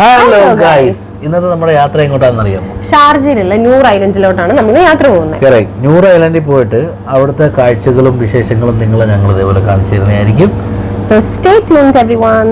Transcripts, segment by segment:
Hello guys, ഇന്നത്തെ നമ്മുടെ യാത്ര എങ്ങോട്ടാണെന്ന് അറിയാമോ? ഷാർജയിലുള്ള നൂർ ഐലൻഡിലോട്ടാണ് നമ്മൾ യാത്ര പോകുന്നത്. നൂർ ഐലൻഡിൽ പോയിട്ട് അവിടുത്തെ കാഴ്ചകളും വിശേഷങ്ങളും ഞങ്ങൾ ഇതേപോലെ കാണിച്ചു തരുന്നതായിരിക്കും. So stay tuned everyone.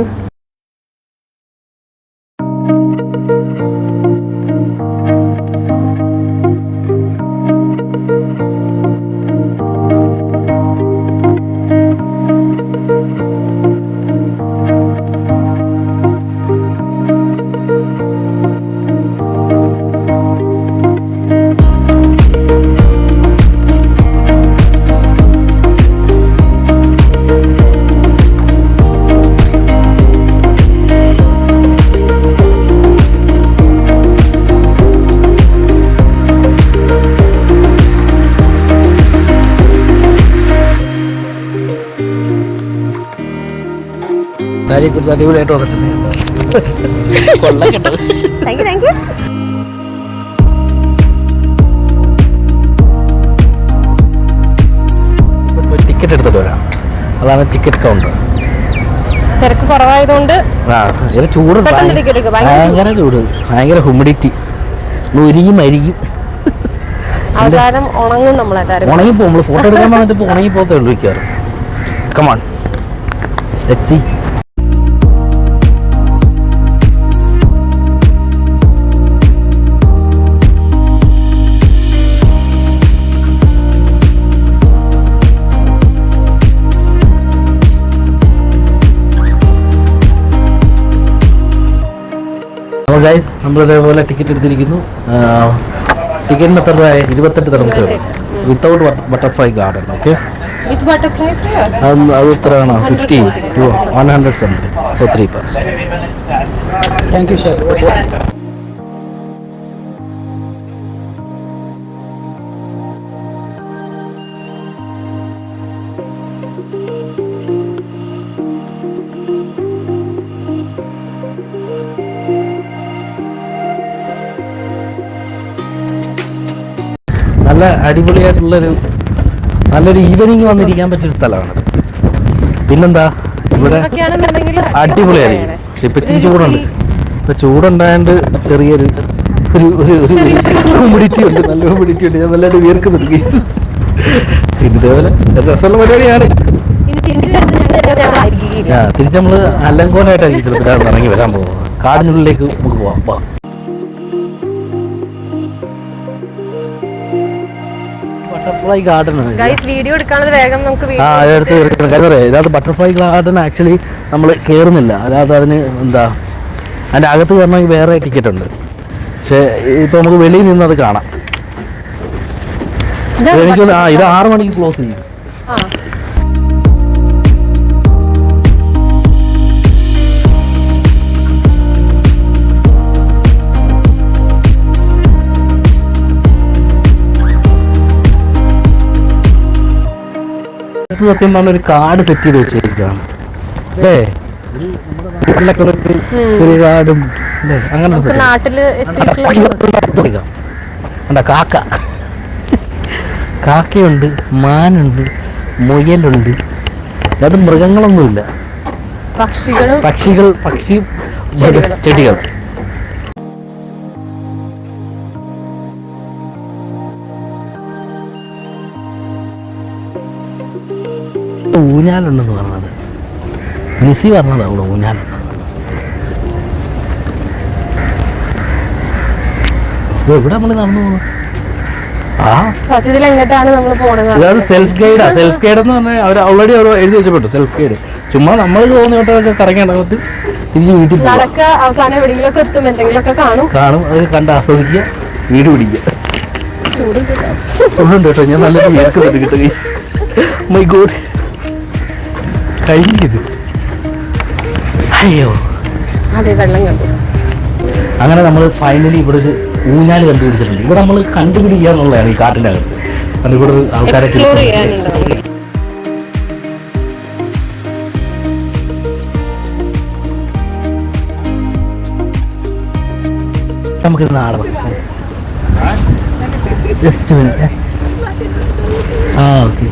അടിപൊളിയായിട്ട് Thank you. ടിക്കറ്റ് എടുത്തിട്ട് വരാം. അതാണ് ടിക്കറ്റ് കൗണ്ടർ. തിരക്ക് കുറവായതുകൊണ്ട് ചൂട്, ഭയങ്കര ചൂട്, ഭയങ്കര ഹ്യൂമിഡിറ്റി, ഉരിയും അവസാനം ഉണങ്ങും. നമ്മളെല്ലാവരും ഉണങ്ങിപ്പോ. നമ്മള് ഫോട്ടോ എടുക്കാൻ വന്നിട്ട് ഉണങ്ങിപ്പോത്തേ ഉള്ളൂ മിക്കവാറും. Come on let's see. അപ്പോൾ ഗൈസ്, നമ്മളിതേപോലെ ടിക്കറ്റ് എടുത്തിരിക്കുന്നു. ടിക്കറ്റിന് എത്ര രൂപ? 28 dirhams without butterfly garden. Okay, അത് എത്രയാണോ? 50 to 100 something for 3 parts. Thank you sir. നല്ല നല്ലൊരു ഈവനിങ് വന്നിരിക്കാൻ പറ്റിയൊരു സ്ഥലമാണ്. പിന്നെന്താ, ഇവിടെ അടിപൊളിയായിരിക്കും. പക്ഷെ ഇപ്പൊ ഇച്ചിരി ചൂടുണ്ട്. ഇപ്പൊ ചൂടുണ്ടായതുകൊണ്ട് ചെറിയൊരു ഹ്യൂമിഡിറ്റി ഉണ്ട്. നല്ല ഹ്യൂമിഡിറ്റി ഉണ്ട്. ഞാൻ നല്ലതായിട്ട് വീർക്കുന്നുണ്ട്. ഇതേപോലെ രസമുള്ള പരിപാടിയാണ്. തിരിച്ച് നമ്മള് അലങ്കോലായിട്ടായിരിക്കും ചിലപ്പോൾ ഇറങ്ങി വരാൻ പോകുന്നത്. കാടിനുള്ളിലേക്ക് നമുക്ക് പോവാം. ബട്ടർഫ്ലൈ ഗാർഡൻ വീഡിയോ എടുക്കാനത് വേഗം നമുക്ക് ഇതിനകത്ത് ബട്ടർഫ്ലൈ ഗാർഡൻ ആക്ച്വലി നമ്മൾ കയറുന്നില്ല. അല്ലാതെ അതിന് അതിൻ്റെ അകത്ത് കയറണമെങ്കിൽ വേറെ ടിക്കറ്റ് ഉണ്ട്. പക്ഷേ ഇപ്പൊ നമുക്ക് വെളിയിൽ നിന്ന് അത് കാണാം. എനിക്ക് ഇത് 6 മണിക്ക് ക്ലോസ് ചെയ്യും. സത്യം പറഞ്ഞ ഒരു കാർഡ് സെറ്റ് ചെയ്ത് വെച്ചിരിക്കുകയാണ് അല്ലേ? ചെറിയ കാർഡും അങ്ങനെ കാക്കയുണ്ട്, മാനുണ്ട്, മുയലുണ്ട്. അത് മൃഗങ്ങളൊന്നുമില്ല, ചെടികൾ. ഊഞ്ഞാലുണ്ടെന്ന് പറഞ്ഞത് നിസി പറഞ്ഞത്. അവിടെ ഊഞ്ഞാലുണ്ട്. എവിടെ നമ്മൾ നടന്നു പോകുന്നത്? സെൽഫ് ഗൈഡാ. സെൽഫ് ഗൈഡ് എന്ന് പറഞ്ഞാൽ അവർ ഓൾറെഡി അവർ എഴുതി വെച്ചപ്പെട്ടു. സെൽഫ് ഗൈഡ് ചുമ്മാ നമ്മൾ തോന്നിയോട്ടൊക്കെ കറങ്ങി നടന്നിട്ട് തിരിച്ച് വീട്ടിൽ കാണും. അതൊക്കെ കണ്ട് ആസ്വദിക്കുക, വീട് പിടിക്കുക. ചൂടുണ്ട് കേട്ടോ. ഞാൻ നല്ലൊരു കേൾക്കുന്നുണ്ട് കേട്ടോ. മൈ ഗോഡ്, കഴിഞ്ഞത്. അയ്യോ, അങ്ങനെ നമ്മൾ ഫൈനലി ഇവിടെ ഒരു ഊഞ്ഞാല് കണ്ടുപിടിച്ചിട്ടുണ്ട്. ഇവിടെ നമ്മൾ കണ്ടുപിടിക്കുക എന്നുള്ളതാണ് ഈ കാട്ടിൻ്റെ അകത്ത്. കാരണം ഇവിടെ ആൾക്കാരെ നമുക്കിത് നാളെ ജസ്റ്റ് മിനിറ്റ്. ഓക്കെ,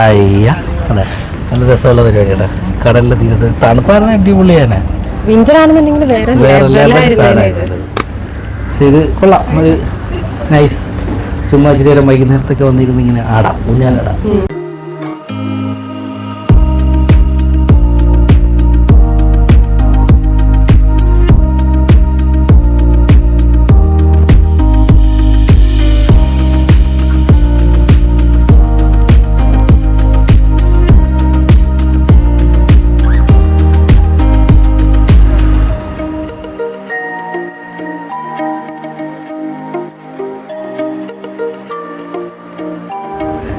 അയ്യ അതെ നല്ല രസമുള്ള പരിപാടിയാണ്. കടലിന്റെ തീരത്ത് തണുപ്പായിരുന്ന അടിപൊളിയാണ്. വിന്റർ ആണെന്നുണ്ടെങ്കിൽ വേറെ വേറെ ലെവലായിരുന്നു സാധനമായിരുന്നു. പക്ഷെ ഇത് കൊള്ളാം, ഒരു നൈസ്. ചുമ്മാ ഇച്ചിരി നേരം വൈകുന്നേരത്തൊക്കെ വന്നിരുന്ന് ഇങ്ങനെ ആടാം, ഊഞ്ഞാലാടാം.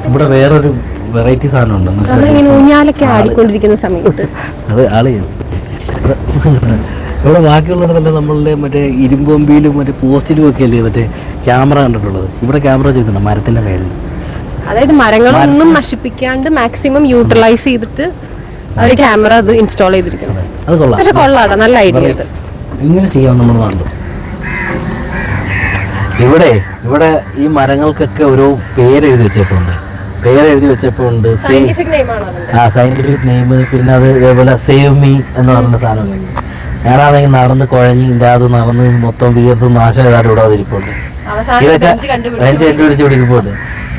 ഇവിടെ വേറൊരു വെറൈറ്റി സാധനം ഉണ്ട്. നമ്മളിങ്ങനെ ഊഞ്ഞാലൊക്കെ ആടിക്കൊണ്ടിരിക്കുന്ന സമയത്ത് അത് ആള് ചെയ്യും. ഇവിടെ ബാക്കിയുള്ളിടത്തല്ല നമ്മളുടെ മറ്റേ ഇരുമ്പൊമ്പിയിലും മറ്റേ പോസ്റ്റിലും ഒക്കെ അല്ലേ മറ്റേ ക്യാമറ കണ്ടിട്ടുള്ളത്. ഇവിടെ ക്യാമറ ചെയ്തിട്ടുണ്ട് മരത്തിന്റെ മേളിൽ. അതായത് മരങ്ങളൊന്നും നശിപ്പിക്കാണ്ട് മാക്സിമം യൂട്ടിലൈസ് ചെയ്തിട്ട് ഒരു ക്യാമറ അത് ഇൻസ്റ്റാൾ ചെയ്തിരിക്കുന്നത്. അത് കൊള്ളാം. പക്ഷെ കൊള്ളാട്ടോ, നല്ല ഐഡിയ അത്. ഇങ്ങനെ ചെയ്യാൻ നമ്മൾ കണ്ടു. ഇവിടെ ഈ മരങ്ങൾക്കൊക്കെ ഓരോ പേരെഴുതി വെച്ചിട്ടുണ്ട്. സയന്റിഫിക് നെയിമാണ് അതിന്റെ. Scientific name. പിന്നെ അത് ഇതേപോലെ സേവ് മീ എന്ന് പറയുന്ന സാധനം കഴിഞ്ഞു. ഞാനാണെങ്കിൽ നടന്ന് കുഴഞ്ഞ് ഇതിൻ്റെ അത് നടന്ന് മൊത്തം വീർത്ത് നാശമായിട്ട് ഇവിടെ അതിരിപ്പുണ്ട്. ഇതൊക്കെ കണ്ടുപിടിച്ച് ഇവിടെ ഇരിപ്പുണ്ട്.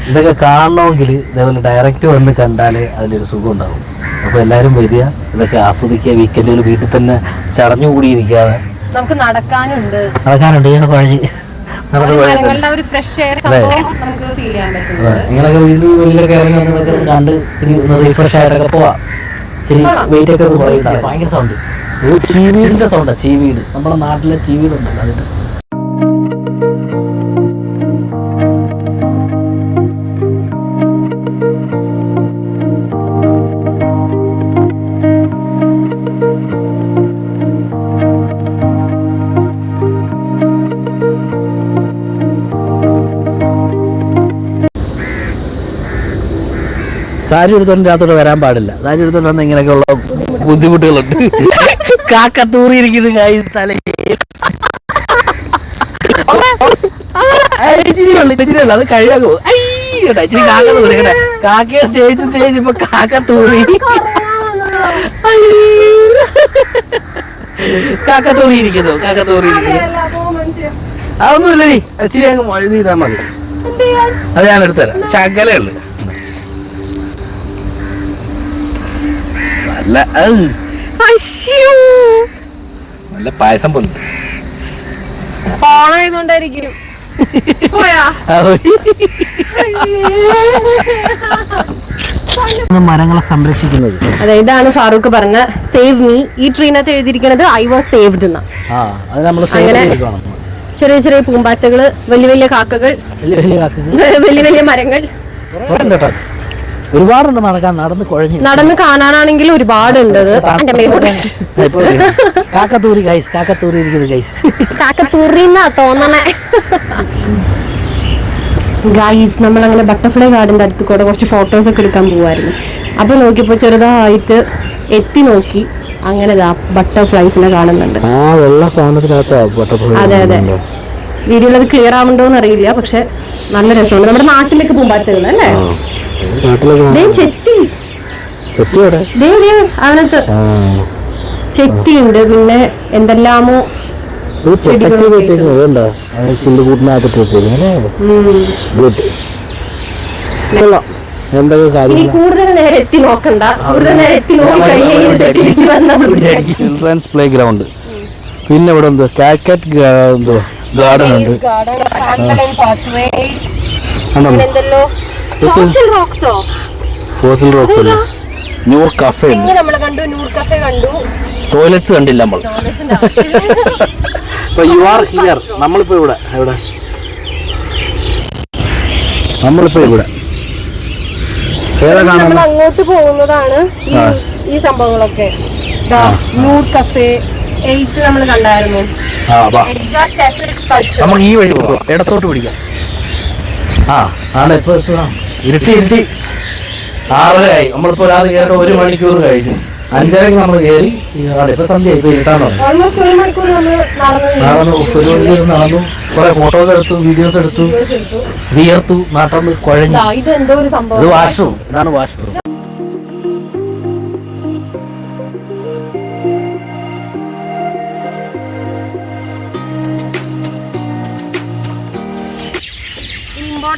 ഇതൊക്കെ കാണണമെങ്കിൽ ഇതേപോലെ ഡയറക്റ്റ് വന്ന് കണ്ടാലേ അതിലൊരു സുഖം ഉണ്ടാവും. അപ്പോൾ എല്ലാവരും വരിക, ഇതൊക്കെ ആസ്വദിക്കുക. വീക്കെൻഡുകൾ വീട്ടിൽ തന്നെ ചടഞ്ഞുകൂടിയിരിക്കാതെ നമുക്ക് നടക്കാനുണ്ട്. ഇങ്ങനെ കുഴഞ്ഞ് ഇങ്ങനെയൊക്കെ വീണ്ടും വെളിയിലൊക്കെ ഇറങ്ങി വന്നതൊക്കെ കണ്ട് റീഫ്രഷ് ആയിട്ടൊക്കെ പോവാം. വെയിറ്റ് ഒക്കെ കുറയില്ല. ഭയങ്കര സൗണ്ട്, ചീവീടിന്റെ സൗണ്ടാണ്. ചീവീട്, നമ്മുടെ നാട്ടിലെ ചീവീടുണ്ടല്ലോ അതിന്റെ. സാരി എടുത്തോണ്ട് രാത്രോടെ വരാൻ പാടില്ല. സാരി എടുത്തോണ്ട് വന്ന ഇങ്ങനെയൊക്കെയുള്ള ബുദ്ധിമുട്ടുകളുണ്ട്. കാക്ക തൂറിയിരിക്കുന്നു തലയിൽ. അത് കഴിയാകോ? ഇച്ചിരി കാക്ക തൂറി. കാക്കയെ സ്റ്റേജ് ഇപ്പൊ കാക്ക തൂറി. കാക്ക തൂറിയിരിക്കുന്നു. അതൊന്നുമില്ല, നീ ഇച്ചിരി അങ്ങ് മഴ ചെയ്താൽ മതി. അത് ഞാൻ എടുത്തുതരാം. ശകലേ ഉള്ളു. നല്ല പായസം പോലും മരങ്ങളെ സംരക്ഷിക്കുന്നത്. അതെ, ഇതാണ് ഫാറൂഖ് പറഞ്ഞ സേവ് മീ. ഈ ട്രീനകത്ത് എഴുതിയിരിക്കുന്നത് ഐ വാസ് സേവ്ഡ് എന്നാ. ചെറിയ ചെറിയ പൂമ്പാറ്റകള്, വലിയ വലിയ കാക്കകൾ, വലിയ വലിയ മരങ്ങൾ ഒരുപാടുണ്ട്. നടന്ന് കാണാനാണെങ്കിൽ ഒരുപാടുണ്ട്. കാക്കത്തൂറിന്നാ തോന്നണേ. ഗൈസ്, നമ്മളങ്ങനെ ബട്ടർഫ്ലൈ ഗാർഡന്റെ അടുത്ത് കൂടെ കുറച്ച് ഫോട്ടോസ് ഒക്കെ എടുക്കാൻ പോവായിരുന്നു. അപ്പൊ നോക്കിയപ്പോ ചെറുതായിട്ട് എത്തി നോക്കി, അങ്ങനെ ബട്ടർഫ്ലൈസിനെ കാണുന്നുണ്ട്. അതെ അതെ, വീഡിയോയിൽ അത് ക്ലിയർ ആവുന്നുണ്ടോന്ന് അറിയില്ല, പക്ഷെ നല്ല രസമുണ്ട്. നമ്മുടെ നാട്ടിലേക്ക് പൂമ്പാറ്റകൾ അല്ലേ? ചെത്തി അതിനകത്ത് ചെത്തിയുണ്ട്. പിന്നെ എന്തെല്ലാമോ കൂടുതൽ നേരെ എത്തി നോക്കണ്ട. കൂടുതൽ നേരെ എത്തി നോക്കി ചിൽഡ്രൻസ് പ്ലേ ഗ്രൗണ്ട്. പിന്നെ ഇവിടെ എന്തോ കാക്കറ്റ് ഗാർഡൻ ഉണ്ട്. ഫോസിൽ റോക്സ് അല്ലേ? നൂർ കഫേ കണ്ടു. ടോയ്ലറ്റ്സ് കണ്ടില്ല നമ്മൾ. You are here. നമ്മളിപ്പോ ഇവിടെ അങ്ങോട്ട് പോകുന്നതാണ് ഈ സംഭവങ്ങളൊക്കെ. നൂർ കഫേ 8 നമ്മൾ കണ്ടായിരുന്നു. നമുക്ക് ഈ വഴി പോകാം, ഇടത്തോട്ട് പിടിക്കാം. ഇരുട്ടി 6:30 നമ്മളിപ്പോ രാത്രി കയറിട്ട് 1 മണിക്കൂർ കഴിഞ്ഞു. 5:30 നമ്മൾ കയറി. ഇപ്പൊ സന്ധ്യ, ഇപ്പൊ ഇരുട്ടാണോ? നടന്നു, കുറെ ഫോട്ടോസ് എടുത്തു, വീഡിയോസ് എടുത്തു, വിയർത്തു, നാട്ടൊന്ന് കുഴഞ്ഞു. ഇത് വാഷ്റൂം. ഇതാണ് വാഷ്റൂം.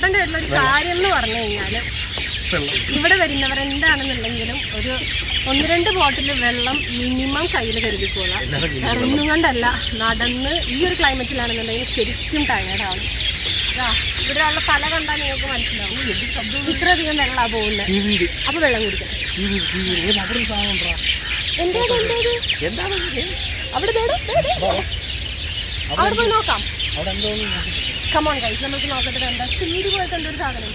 നോക്കേണ്ടതായിട്ടുള്ള ഒരു കാര്യം എന്ന് പറഞ്ഞു കഴിഞ്ഞാല് ഇവിടെ വരുന്നവർ എന്താണെന്നുണ്ടെങ്കിലും ഒരു 1-2 ബോട്ടിൽ വെള്ളം മിനിമം കയ്യിൽ കരുതിക്കോളാം. ഒന്നും കൊണ്ടല്ല, നടന്ന് ഈ ഒരു ക്ലൈമറ്റിലാണെന്നുണ്ടെങ്കിൽ ശരിക്കും ടയർഡാവും. ഇവിടെയുള്ള തല കണ്ടാൽ നിങ്ങൾക്ക് മനസ്സിലാവും ഇത്രയധികം വെള്ളമാണ് പോകുന്നത്. അപ്പൊ വെള്ളം കുടിക്കണം. അവിടെ പോയി നോക്കാം. കമോൺ ഗൈസ്, നമുക്ക് നോക്കട്ടെ. എന്താ സ്പീഡ് പോയിട്ട് എന്തൊരു സാധനം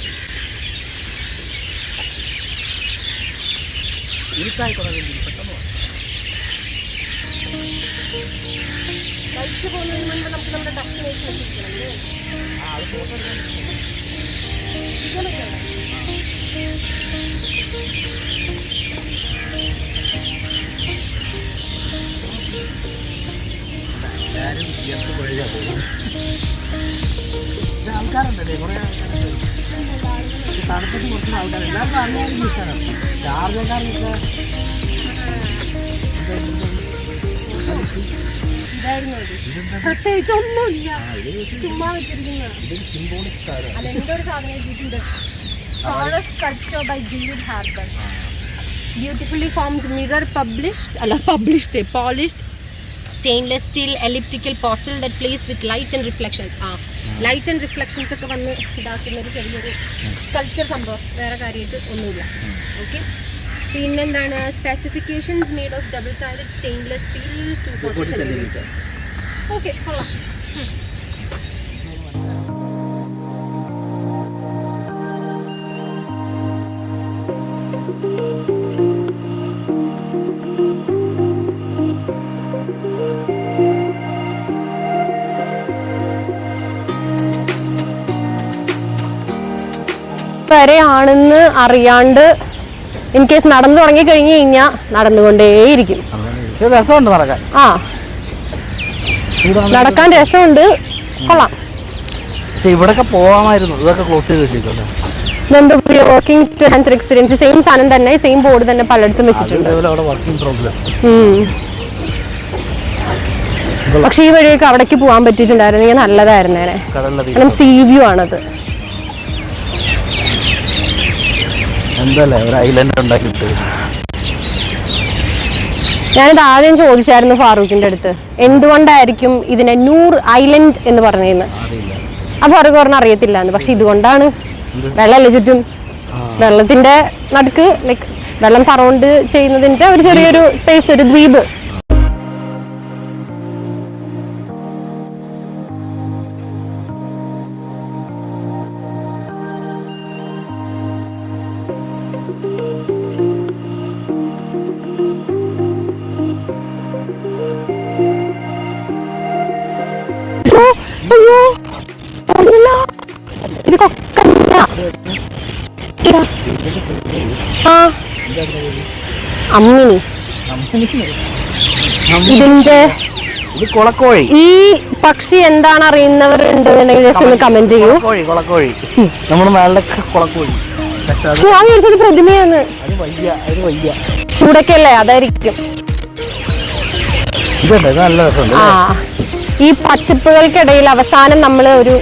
കഴിച്ചു പോകുന്നതിന് മുൻപ് നമുക്ക് നമ്മുടെ ഡെസ്റ്റിനേഷൻ എത്തിക്കണമല്ലേ. ആൾക്കാരുണ്ടല്ലേ, കുറെ തണുപ്പത്ത് കുറച്ച് ആൾക്കാർ എല്ലാവർക്കും അറിയാവുന്ന ഇഷ്ടമാണ്. ചാർജക്കാർക്ക് പ്രത്യേകിച്ച് ഒന്നുമില്ല, ചുമ്മാ വെച്ചിരിക്കുന്ന അതെന്തോ ഒരു സാധനം എഴുതിയിട്ടുണ്ട്. Forest sculpture by David Harbour. Beautifully formed mirror polished stainless steel elliptical portal that plays with light and reflections. Light and reflections ഒക്കെ വന്ന് ഇതാക്കുന്ന ഒരു ചെറിയൊരു സ്കൾപ്ചർ സംഭവം, വേറെ കാര്യമായിട്ട് ഒന്നുമില്ല. ഓക്കെ, പിന്നെന്താണ് specifications made of double sided stainless steel 240 centimetres. Okay, കൊള്ളാം. വരെയാണെന്ന് അറിയാണ്ട് ഇൻ കേസ് നടന്നു തുടങ്ങി കഴിഞ്ഞു കഴിഞ്ഞാൽ നടന്നുകൊണ്ടേയിരിക്കും. രസമുണ്ട് നടക്കാൻ. നടക്കാൻ രസമുണ്ട്, കൊള്ളാം. ഇവിടൊക്കെ പോവാമായിരുന്നു, ഇതൊക്കെ ക്ലോസ് ചെയ്ത് വെച്ചിട്ടുണ്ട്. Working to hand experience same സാധനം തന്നെ, സെയിം ബോർഡ് തന്നെ പലയിടത്തും വെച്ചിട്ടുണ്ട്. പക്ഷെ ഈ വഴിയൊക്കെ അവിടേക്ക് പോകാൻ പറ്റിയിട്ടുണ്ടായിരുന്നെങ്കിൽ നല്ലതായിരുന്നേനെ. കാരണം സീ വ്യൂ ആണത്. എന്തല്ലേ ഒരു ഐലൻഡ് ഉണ്ടാക്കിയിട്ട്. ഞാനിത് ആദ്യം ചോദിച്ചായിരുന്നു ഫാറൂഖിന്റെ അടുത്ത്, എന്തുകൊണ്ടായിരിക്കും ഇതിനെ നൂർ ഐലൻഡ് എന്ന് പറഞ്ഞതെന്ന്. അപ്പൊ ഫാറൂഖ് പറഞ്ഞ അറിയത്തില്ല എന്ന്. പക്ഷെ ഇതുകൊണ്ടാണ്, വെള്ളമല്ലേ ചുറ്റും, വെള്ളത്തിന്റെ നടുക്ക് ലൈക്ക് വെള്ളം സറൗണ്ട് ചെയ്യുന്നതിന്റെ ഒരു ചെറിയൊരു സ്പേസ്, ഒരു ദ്വീപ്. ഇത് കൊക്കല്ല, അമ്മിനി. ഇതിന്റെ കുളക്കോഴി. ഈ പക്ഷി എന്താണ് അറിയുന്നവരുണ്ടെന്നുണ്ടെങ്കിൽ ജസ്റ്റ് ഒന്ന് കമന്റ് ചെയ്യൂ. കുളക്കോഴി നമ്മുടെ നാട്ടിലൊക്കെ കുളക്കോഴി. ഞാൻ വിചാരിച്ചത് പ്രതിമയാണ്. ചൂടൊക്കെയല്ലേ, അതായിരിക്കും. നല്ല രസമുണ്ട്. ഈ പച്ചപ്പുകൾക്കിടയിൽ അവസാനം നമ്മൾ ഒരു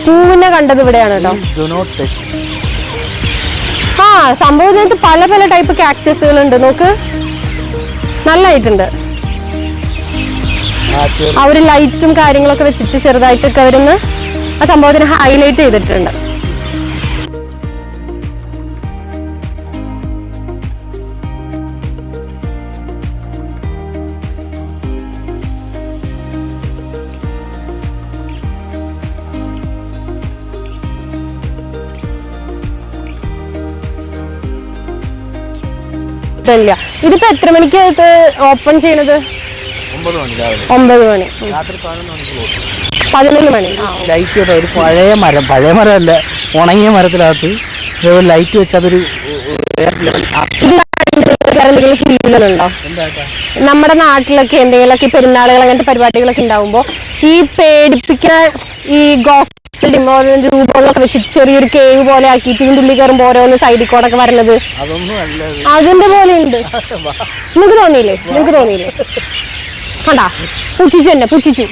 പൂവിനെ കണ്ടത് ഇവിടെയാണ് കേട്ടോ. സംഭവത്തിനകത്ത് പല പല ടൈപ്പ് കാക്ടസുകൾ ഉണ്ട്. നോക്ക്, നല്ലതായിട്ടുണ്ട്. ആ ഒരു ലൈറ്റും കാര്യങ്ങളൊക്കെ വെച്ചിട്ട് ചെറുതായിട്ടൊക്കെ അവരൊന്ന് ആ സംഭവത്തിന് ഹൈലൈറ്റ് ചെയ്തിട്ടുണ്ട്. ഇതിപ്പോ എത്ര മണിക്ക് ഓപ്പൺ ചെയ്യണത്? 9 മണി. 11 മണി. ലൈറ്റ് ഒരു പഴയ മരമല്ല, ഉണങ്ങിയ മരത്തിനകത്ത് ലൈറ്റ് വെച്ച് അതൊരു ഫീലുണ്ടോ? നമ്മുടെ നാട്ടിലൊക്കെ എന്തെങ്കിലുമൊക്കെ പെരുന്നാളുകൾ അങ്ങനത്തെ പരിപാടികളൊക്കെ ഉണ്ടാവുമ്പോ ഈ പേടിപ്പിക്കുന്ന ഈ രൂപങ്ങളൊക്കെ വെച്ചിട്ട് ചെറിയൊരു കേവ് പോലെ ആക്കിയിട്ട് ഇതിന്റെ ഉള്ളിൽ കയറുമ്പോ ഓരോന്ന് സൈഡിൽ കൂടെ വരുന്നത് അതിന്റെ പോലെ ഉണ്ട്. നിങ്ങക്ക് തോന്നിയില്ലേ? കണ്ടാ, പുച്ഛിച്ചു തന്നെ, പുച്ഛിച്ചു.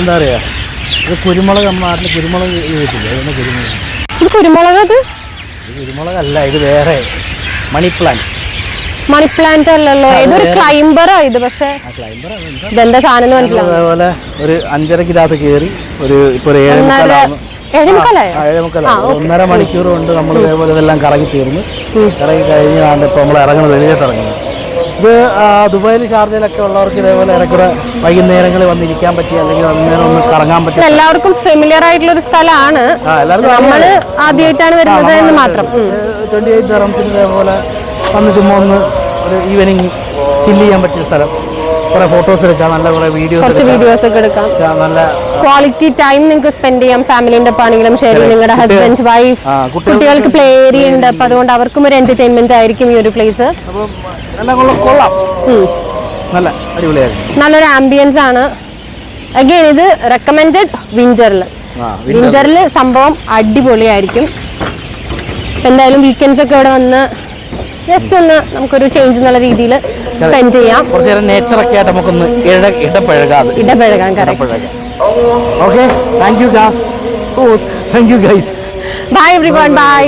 എന്താ പറയുക, ഇത് കുരുമുളക്, നമ്മുടെ നാട്ടിൽ കുരുമുളക് കിട്ടില്ല, അതൊന്ന് കുരുമുളക്. ഇത് കുരുമുളക്, ഇത് കുരുമുളകല്ല, ഇത് വേറെ മണി പ്ലാന്റ്. മണി പ്ലാന്റ് അല്ലല്ലോ, ഇതൊരു ക്ലൈംബറാ ഇത്. പക്ഷേ ഇതെന്താ സാധനം എന്ന് മനസ്സിലാവും. അതേപോലെ ഒരു 5:30 കയറി ഇപ്പൊ ഒരു 7:30 1.5 മണിക്കൂർ കൊണ്ട് നമ്മൾ ഇതേപോലെ ഇതെല്ലാം കറങ്ങി തീർന്ന് ഇറങ്ങി കഴിഞ്ഞ് ഇപ്പൊ നമ്മൾ ഇറങ്ങുന്നത്, വെളിയിലോട്ട് ഇറങ്ങുന്നത്. ഇത് ദുബായിൽ ഷാർജയിലൊക്കെ ഉള്ളവർക്ക് ഇതേപോലെ ഇടയ്ക്കൂടെ വൈകുന്നേരങ്ങളിൽ വന്നിരിക്കാൻ പറ്റി, അല്ലെങ്കിൽ അന്നേരം ഒന്ന് കറങ്ങാൻ പറ്റും. എല്ലാവർക്കും ഫെമിലിയർ ആയിട്ടുള്ള ഒരു സ്ഥലമാണ്, നമ്മള് ആദ്യമായിട്ടാണ് വരുന്നത് എന്ന് മാത്രം. 28 ദിർഹംസിന് ഇതേപോലെ വന്ന് ചുമ്മാ ഒന്ന് ഒരു ഈവനിങ് ചില്ല് ചെയ്യാൻ പറ്റിയ സ്ഥലം. കുറെ ഫോട്ടോസ് എടുക്കാം, നല്ല കുറെ വീഡിയോസ് ഒക്കെ എടുക്കാം, നല്ല ക്വാളിറ്റി ടൈം നിങ്ങൾക്ക് സ്പെൻഡ് ചെയ്യാം. ഫാമിലിന്റെ ഒപ്പം ആണെങ്കിലും ശരി, നിങ്ങളുടെ ഹസ്ബൻഡ്, വൈഫ്, കുട്ടികൾക്ക് പ്ലേ ഏരിയ ഉണ്ട്, അപ്പൊ അതുകൊണ്ട് അവർക്കും ഒരു എന്റർടൈൻമെന്റ് ആയിരിക്കും ഈ ഒരു പ്ലേസ്. കൊള്ളാം, നല്ല അടിപൊളിയായിരിക്കും, നല്ലൊരു ആംബിയൻസ് ആണ്. അഗൈൻ ഇത് റെക്കമെൻഡഡ് വിന്ററിൽ സംഭവം അടിപൊളിയായിരിക്കും. എന്തായാലും വീക്കെൻഡ്സ് ഒക്കെ ഇവിടെ വന്ന് ജസ്റ്റ് ഒന്ന് നമുക്കൊരു ചേഞ്ച് എന്നുള്ള രീതിയിൽ സ്പെൻഡ് ചെയ്യാം. കുറച്ച് നേരം നേച്ചറൊക്കെ ആയിട്ട് നമുക്കൊന്ന് ഇടപഴകാൻ. Okay, thank you guys. Bye everyone, by.